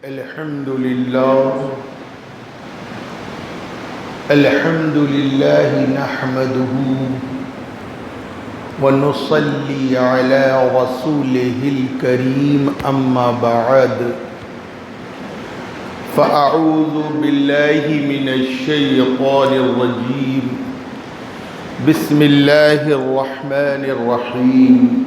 الحمد لله نحمده ونصلي على رسوله الكريم أما بعد فأعوذ بالله من الشيطان الرجيم بسم الله الرحمن الرحيم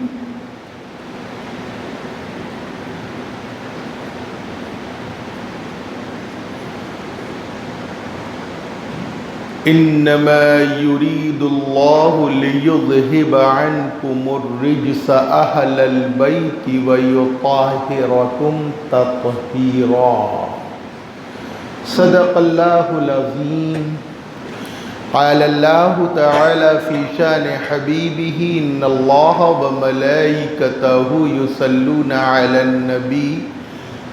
إنما يريد الله ليذهب عنكم الرجس أهل البيت ويطهركم تطهيرا صدق الله العظيم. قال الله تعالى في شان حبيبه إن الله وملائكته يصلون على النبي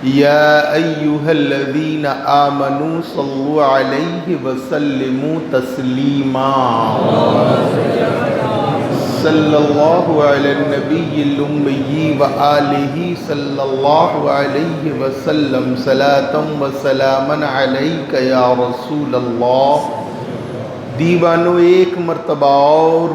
يا أيها الذين آمنوا صلوا عليه وسلموا تسليما. صلى الله على النبي الأمي وآله صلى الله عليه وسلم صلاة وسلاما عليك يا رسول اللہ. دیوانو ایک مرتبہ اور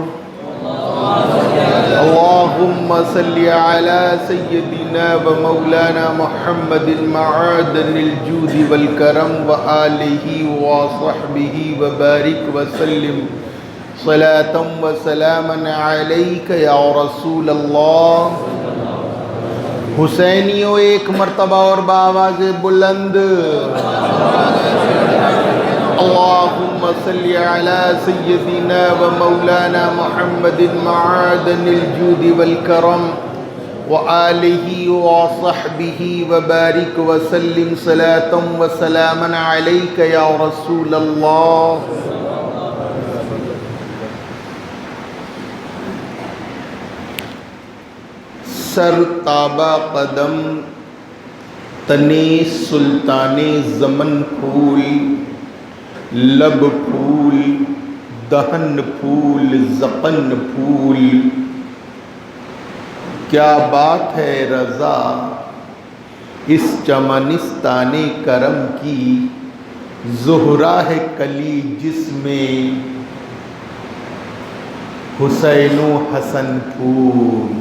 اللہم صلی علی سیدنا و مولانا محمد معدن الجود والکرم و آلہ و صحبہ و بارک وسلم صلاة و سلاما علیک یا رسول اللہ. حسینیوں ایک مرتبہ اور بآواز بلند اللہم صلی علی سیدنا و مولانا محمد معدن الجود والکرم و آلہ و صحبہ و بارک وسلم صلاة و سلاما علیک یا رسول اللہ. سر تابہ قدم تنے سلطان زمن پھول لب پھول دہن پھول زقن پھول. کیا بات ہے رضا اس چمنستان کرم کی زہرا ہے کلی جس میں حسین و حسن پھول.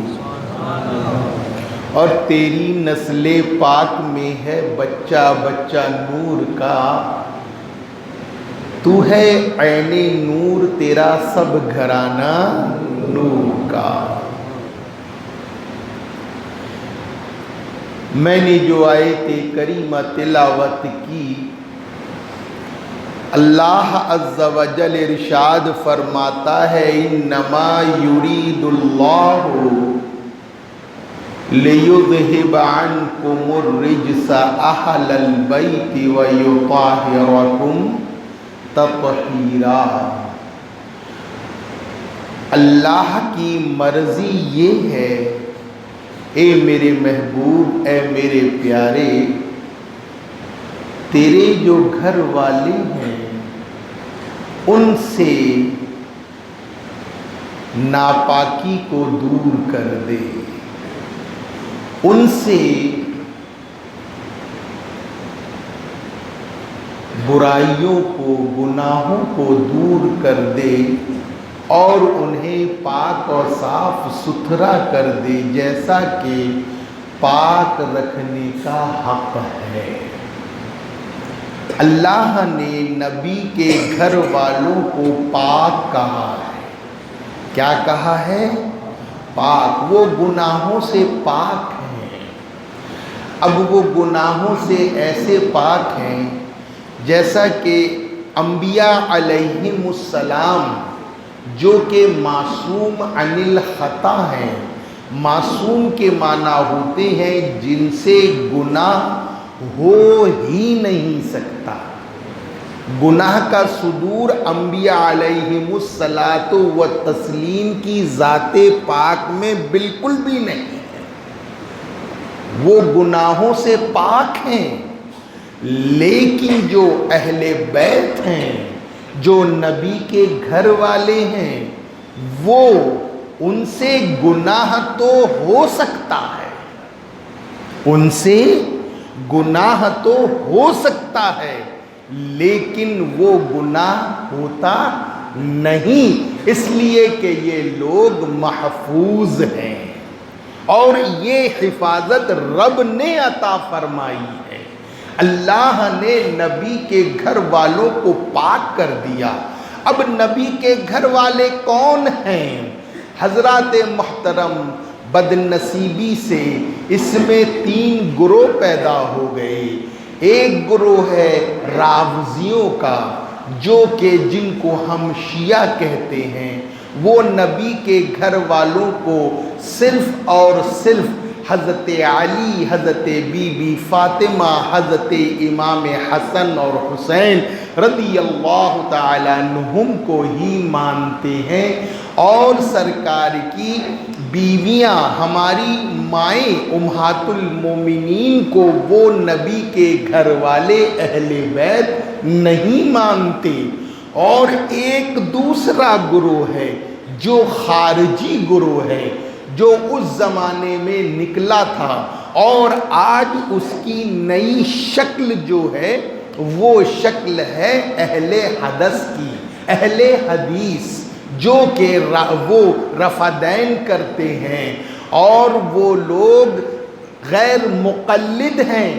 اور تیری نسل پاک میں ہے بچہ بچہ نور کا. تو ہے عین نور تیرا سب گھرانہ نور کا. میں نے جو آیت کریمہ تلاوت کی اللہ عز و جل ارشاد فرماتا ہے انما یرید اللہ لیذہب عنکم الرجس اہل البیت ویطہرکم تطہیرا. اللہ کی مرضی یہ ہے اے میرے محبوب اے میرے پیارے تیرے جو گھر والے ہیں ان سے ناپاکی کو دور کر دے, ان سے برائیوں کو گناہوں کو دور کر دے اور انہیں پاک اور صاف ستھرا کر دے جیسا کہ پاک رکھنے کا حق ہے. اللہ نے نبی کے گھر والوں کو پاک کہا ہے. کیا کہا ہے؟ پاک. وہ گناہوں سے پاک ہیں. اب وہ گناہوں سے ایسے پاک ہیں جیسا کہ انبیاء علیہم السلام جو کہ معصوم عن الخطا ہیں. معصوم کے معنی ہوتے ہیں جن سے گناہ ہو ہی نہیں سکتا. گناہ کا صدور انبیاء علیہم الصلاۃ والتسلیم کی ذات پاک میں بالکل بھی نہیں ہے. وہ گناہوں سے پاک ہیں لیکن جو اہل بیت ہیں جو نبی کے گھر والے ہیں وہ ان سے گناہ تو ہو سکتا ہے, ان سے گناہ تو ہو سکتا ہے لیکن وہ گناہ ہوتا نہیں، اس لیے کہ یہ لوگ محفوظ ہیں اور یہ حفاظت رب نے عطا فرمائی ہے۔ اللہ نے نبی کے گھر والوں کو پاک کر دیا۔ اب نبی کے گھر والے کون ہیں؟ حضرات محترم، بد نصیبی سے اس میں 3 گروہ پیدا ہو گئے۔ ایک گروہ ہے رافضیوں کا، جو کہ جن کو ہم شیعہ کہتے ہیں، وہ نبی کے گھر والوں کو صرف اور صرف حضرت علی، حضرت بی بی فاطمہ، حضرت امام حسن اور حسین رضی اللہ تعالیٰ عنہم کو ہی مانتے ہیں، اور سرکار کی بیویاں، ہماری مائیں امہات المومنین کو وہ نبی کے گھر والے اہل بیت نہیں مانتے۔ اور ایک دوسرا گروہ ہے جو خارجی گروہ ہے، جو اس زمانے میں نکلا تھا اور آج اس کی نئی شکل جو ہے وہ شکل ہے اہل حدیث کی، اہل حدیث، جو کہ وہ رفع دین کرتے ہیں اور وہ لوگ غیر مقلد ہیں۔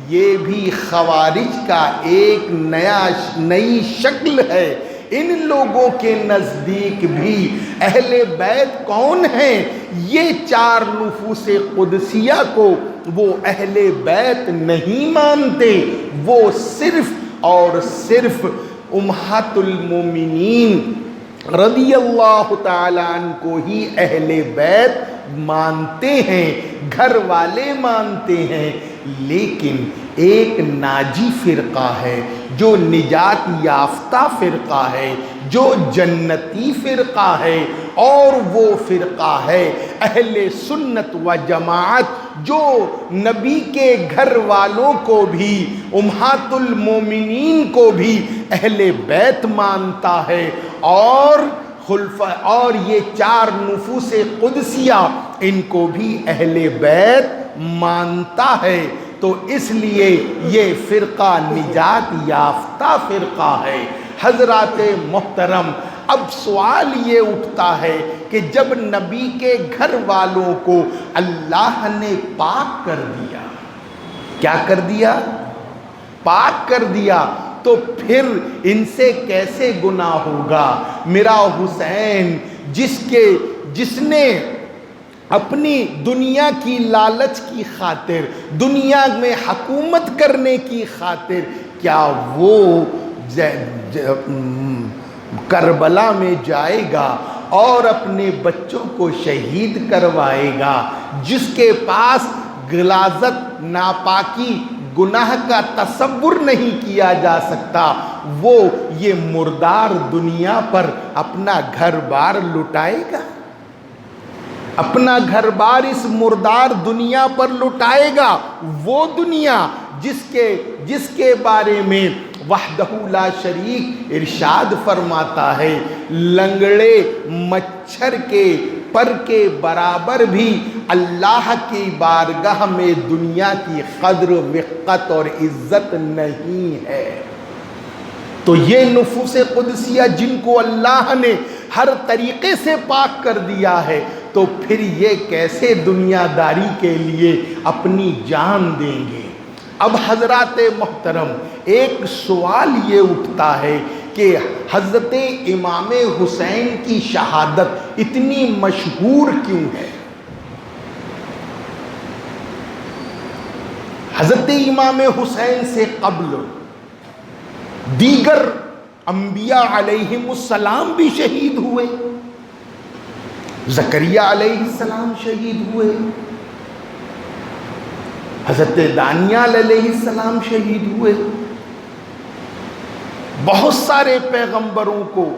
یہ بھی خوارج کا ایک نئی شکل ہے۔ ان لوگوں کے نزدیک بھی اہل بیت کون ہیں؟ یہ 4 نفوس قدسیہ کو وہ اہل بیت نہیں مانتے، وہ صرف اور صرف امہات المومنین رضی اللہ تعالیٰ عنہ کو ہی اہل بیت مانتے ہیں، گھر والے مانتے ہیں۔ لیکن ایک ناجی فرقہ ہے، جو نجات یافتہ فرقہ ہے، جو جنتی فرقہ ہے، اور وہ فرقہ ہے اہل سنت و جماعت، جو نبی کے گھر والوں کو بھی، امہات المومنین کو بھی اہل بیت مانتا ہے، اور یہ 4 نفوس قدسیہ ان کو بھی اہل بیت مانتا ہے۔ تو اس لیے یہ فرقہ نجات یافتہ فرقہ ہے۔ حضرات محترم، اب سوال یہ اٹھتا ہے کہ جب نبی کے گھر والوں کو اللہ نے پاک کر دیا، کیا کر دیا؟ پاک کر دیا، تو پھر ان سے کیسے گناہ ہوگا؟ میرا حسین، جس نے اپنی دنیا کی لالچ کی خاطر، دنیا میں حکومت کرنے کی خاطر، کیا وہ کربلا میں جائے گا اور اپنے بچوں کو شہید کروائے گا؟ جس کے پاس غلاظت، ناپاکی، گناہ کا تصور نہیں کیا جا سکتا، وہ یہ مردار دنیا پر اپنا گھر بار لٹائے گا؟ اپنا گھر بار اس مردار دنیا پر لٹائے گا؟ وہ دنیا جس کے بارے میں وحدہ لا شریک ارشاد فرماتا ہے، لنگڑے مچھر کے پر کے برابر بھی اللہ کی بارگاہ میں دنیا کی قدر، وقت اور عزت نہیں ہے۔ تو یہ نفوس قدسیہ جن کو اللہ نے ہر طریقے سے پاک کر دیا ہے، تو پھر یہ کیسے دنیا داری کے لیے اپنی جان دیں گے؟ اب حضرات محترم، ایک سوال یہ اٹھتا ہے کہ حضرت امام حسین کی شہادت اتنی مشہور کیوں ہے؟ حضرت امام حسین سے قبل دیگر انبیاء علیہم السلام بھی شہید ہوئے۔ زکریا علیہ السلام شہید ہوئے، حضرت دانیال علیہ السلام شہید ہوئے، بہت سارے پیغمبروں کو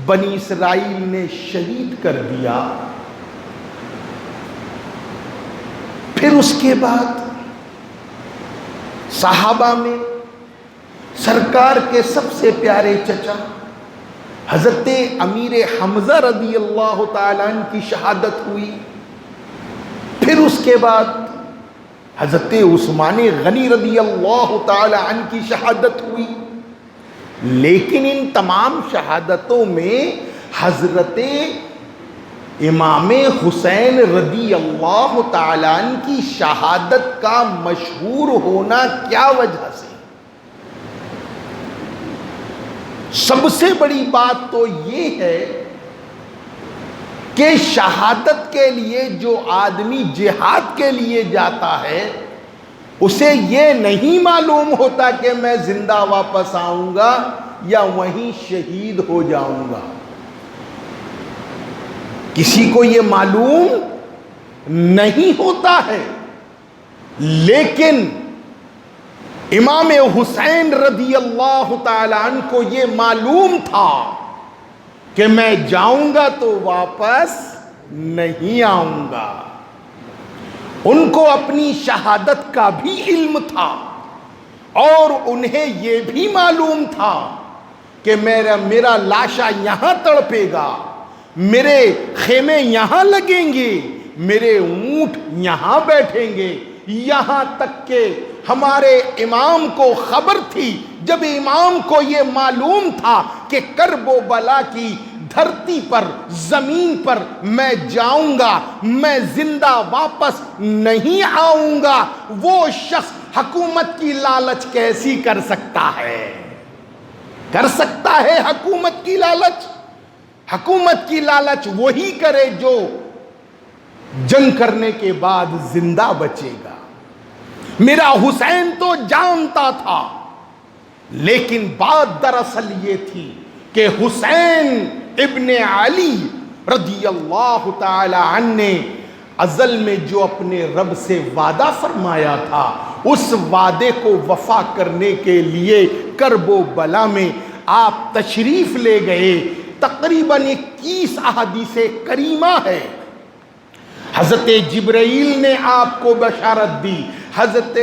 بنی اسرائیل نے شہید کر دیا۔ پھر اس کے بعد صحابہ میں سرکار کے سب سے پیارے چچا حضرت امیر حمزہ رضی اللہ تعالیٰ عنہ کی شہادت ہوئی۔ پھر اس کے بعد حضرت عثمان غنی رضی اللہ تعالی عنہ کی شہادت ہوئی، لیکن ان تمام شہادتوں میں حضرت امام حسین رضی اللہ تعالی عنہ کی شہادت کا مشہور ہونا کیا وجہ سے؟ سب سے بڑی بات تو یہ ہے کہ شہادت کے لیے جو آدمی جہاد کے لیے جاتا ہے اسے یہ نہیں معلوم ہوتا کہ میں زندہ واپس آؤں گا یا وہیں شہید ہو جاؤں گا۔ کسی کو یہ معلوم نہیں ہوتا ہے، لیکن امام حسین رضی اللہ تعالی عنہ کو یہ معلوم تھا کہ میں جاؤں گا تو واپس نہیں آؤں گا۔ ان کو اپنی شہادت کا بھی علم تھا اور انہیں یہ بھی معلوم تھا کہ میرا لاشا یہاں تڑپے گا، میرے خیمے یہاں لگیں گے، میرے اونٹ یہاں بیٹھیں گے، یہاں تک کہ ہمارے امام کو خبر تھی، جب امام کو یہ معلوم تھا کہ کرب و بلا کی دھرتی پر، زمین پر میں جاؤں گا، میں زندہ واپس نہیں آؤں گا، وہ شخص حکومت کی لالچ کیسی کر سکتا ہے؟ کر سکتا ہے حکومت کی لالچ؟ حکومت کی لالچ وہی کرے جو جنگ کرنے کے بعد زندہ بچے گا۔ میرا حسین تو جانتا تھا، لیکن بات دراصل یہ تھی کہ حسین ابن علی رضی اللہ تعالی عنہ نے ازل میں جو اپنے رب سے وعدہ فرمایا تھا، اس وعدے کو وفا کرنے کے لیے کرب و بلا میں آپ تشریف لے گئے۔ تقریباً 21 احادیث کریمہ ہے۔ حضرت جبرائیل نے آپ کو بشارت دی، حضرت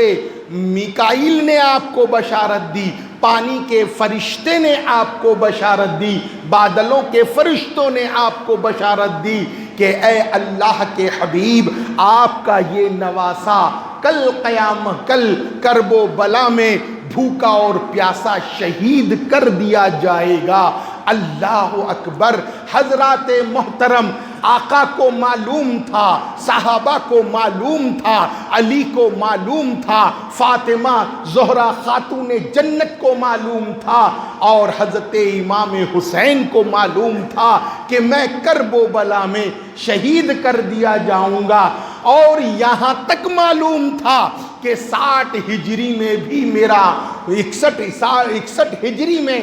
میکائیل نے آپ کو بشارت دی، پانی کے فرشتے نے آپ کو بشارت دی، بادلوں کے فرشتوں نے آپ کو بشارت دی کہ اے اللہ کے حبیب، آپ کا یہ نواسا کل کرب و بلا میں بھوکا اور پیاسا شہید کر دیا جائے گا۔ اللہ اکبر۔ حضرات محترم، آقا کو معلوم تھا، صحابہ کو معلوم تھا، علی کو معلوم تھا، فاطمہ زہرا خاتون جنت کو معلوم تھا، اور حضرت امام حسین کو معلوم تھا کہ میں کرب و بلا میں شہید کر دیا جاؤں گا، اور یہاں تک معلوم تھا کہ 60 ہجری میں بھی میرا 61 ہجری میں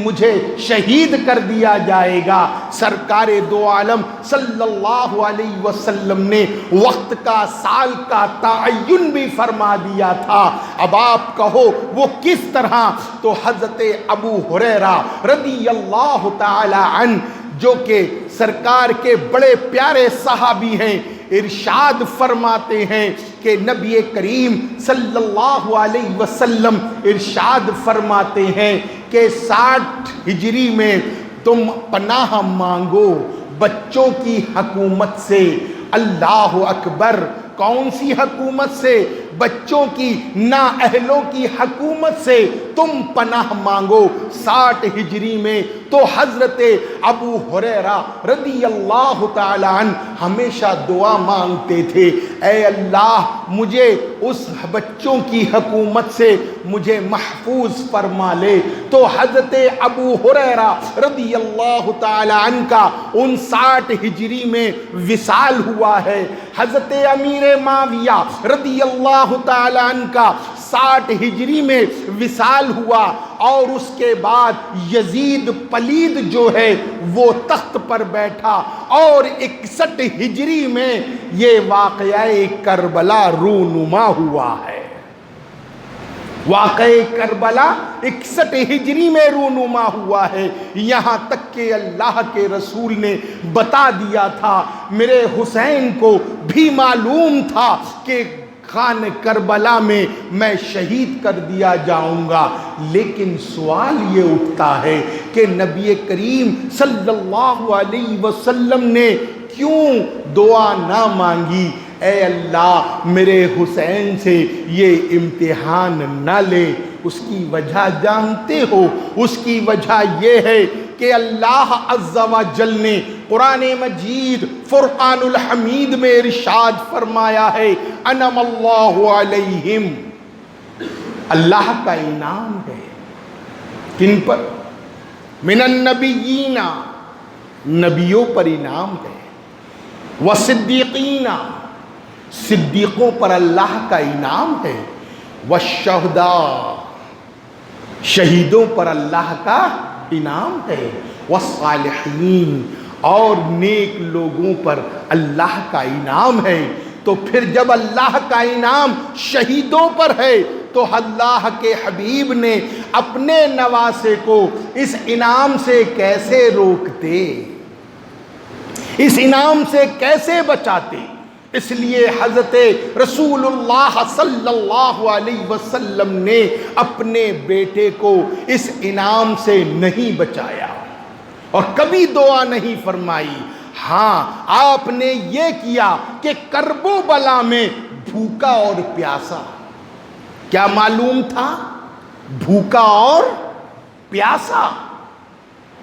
مجھے شہید کر دیا جائے گا۔ سرکار دو عالم صلی اللہ علیہ وسلم نے وقت کا، سال کا تعین بھی فرما دیا تھا۔ اب آپ کہو وہ کس طرح؟ تو حضرت ابو ہریرہ رضی اللہ تعالی عنہ، جو کہ سرکار کے بڑے پیارے صحابی ہیں، ارشاد فرماتے ہیں کہ نبی کریم صلی اللہ علیہ وسلم ارشاد فرماتے ہیں کہ 60 ہجری میں تم پناہ مانگو بچوں کی حکومت سے۔ اللہ اکبر۔ کون سی حکومت سے؟ بچوں کی، نااہلوں کی حکومت سے تم پناہ مانگو 60 ہجری میں۔ تو حضرت ابو ہریرہ رضی اللہ تعالی عنہ ہمیشہ دعا مانگتے تھے، اے اللہ مجھے اس بچوں کی حکومت سے مجھے محفوظ فرما لے۔ تو حضرت ابو ہریرہ رضی اللہ تعالی عنہ کا 59 ہجری میں وصال ہوا ہے۔ حضرت امیر معاویہ رضی اللہ تعالی عنہ کا 60 ہجری میں وصال ہوا، اور اس کے بعد یزید پلید جو ہے وہ تخت پر بیٹھا، اور 61 ہجری میں یہ واقعہ کربلا رونما ہوا ہے۔ واقعہ کربلا 61 ہجری میں رونما ہوا ہے۔ یہاں تک کہ اللہ کے رسول نے بتا دیا تھا، میرے حسین کو بھی معلوم تھا کہ خان کربلا میں شہید کر دیا جاؤں گا، لیکن سوال یہ اٹھتا ہے کہ نبی کریم صلی اللہ علیہ وسلم نے کیوں دعا نہ مانگی اے اللہ میرے حسین سے یہ امتحان نہ لے؟ اس کی وجہ جانتے ہو؟ اس کی وجہ یہ ہے کہ اللہ عز و جل نے قرآن مجید فرقان الحمید میں ارشاد فرمایا ہے انعم اللہ علیہم، اللہ کا انعام ہے کن پر؟ من النبیین، نبیوں پر انعام ہے، والصدیقین، صدیقوں پر اللہ کا انعام ہے، والشہداء، شہیدوں پر اللہ کا انعام ہے، والصالحین، اور نیک لوگوں پر اللہ کا انعام ہے۔ تو پھر جب اللہ کا انعام شہیدوں پر ہے تو اللہ کے حبیب نے اپنے نواسے کو اس انعام سے کیسے روکتے، اس انعام سے کیسے بچاتے؟ اس لیے حضرت رسول اللہ صلی اللہ علیہ وسلم نے اپنے بیٹے کو اس انعام سے نہیں بچایا اور کبھی دعا نہیں فرمائی۔ ہاں آپ نے یہ کیا کہ کرب و بلا میں بھوکا اور پیاسا، کیا معلوم تھا؟ بھوکا اور پیاسا،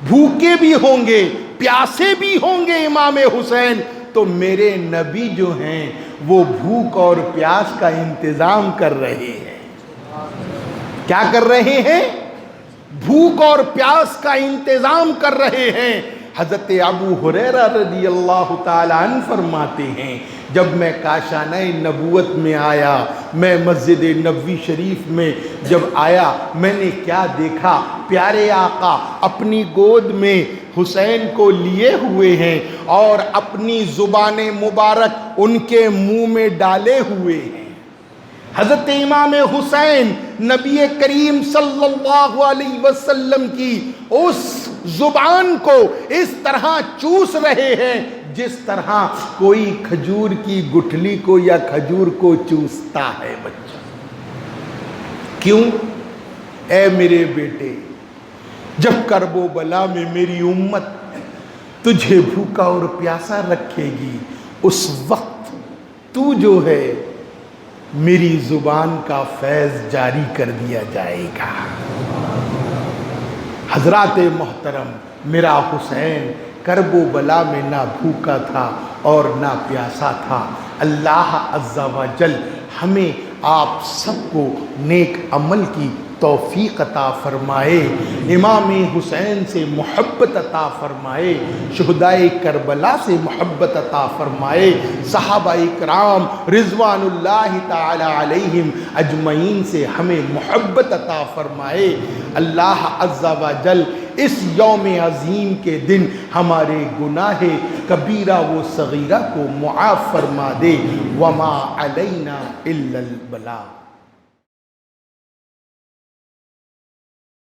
بھوکے بھی ہوں گے پیاسے بھی ہوں گے امام حسین، تو میرے نبی جو ہیں وہ بھوک اور پیاس کا انتظام کر رہے ہیں۔ کیا کر رہے ہیں؟ بھوک اور پیاس کا انتظام کر رہے ہیں۔ حضرت ابو ہریرہ رضی اللہ تعالیٰ عنہ فرماتے ہیں جب میں کاشانہ نبوت میں آیا، میں مسجد نبوی شریف میں جب آیا، میں نے کیا دیکھا؟ پیارے آقا اپنی گود میں حسین کو لیے ہوئے ہیں اور اپنی زبان مبارک ان کے منہ میں ڈالے ہوئے ہیں۔ حضرت امام حسین نبی کریم صلی اللہ علیہ وسلم کی اس زبان کو اس طرح چوس رہے ہیں جس طرح کوئی کھجور کی گٹھلی کو یا کھجور کو چوستا ہے بچہ۔ کیوں؟ اے میرے بیٹے، جب کرب و بلا میں میری امت تجھے بھوکا اور پیاسا رکھے گی، اس وقت تو جو ہے میری زبان کا فیض جاری کر دیا جائے گا۔ حضرات محترم، میرا حسین کرب و بلا میں نہ بھوکا تھا اور نہ پیاسا تھا۔ اللہ عز و جل ہمیں آپ سب کو نیک عمل کی توفیق عطا فرمائے، امام حسین سے محبت عطا فرمائے، شہدائے کربلا سے محبت عطا فرمائے، صحابہ کرام رضوان اللہ تعالی علیہم اجمعین سے ہمیں محبت عطا فرمائے۔ اللہ عز و جل اس یوم عظیم کے دن ہمارے گناہ کبیرہ و صغیرہ کو معاف فرما دے۔ وما علینا الا البلاغ۔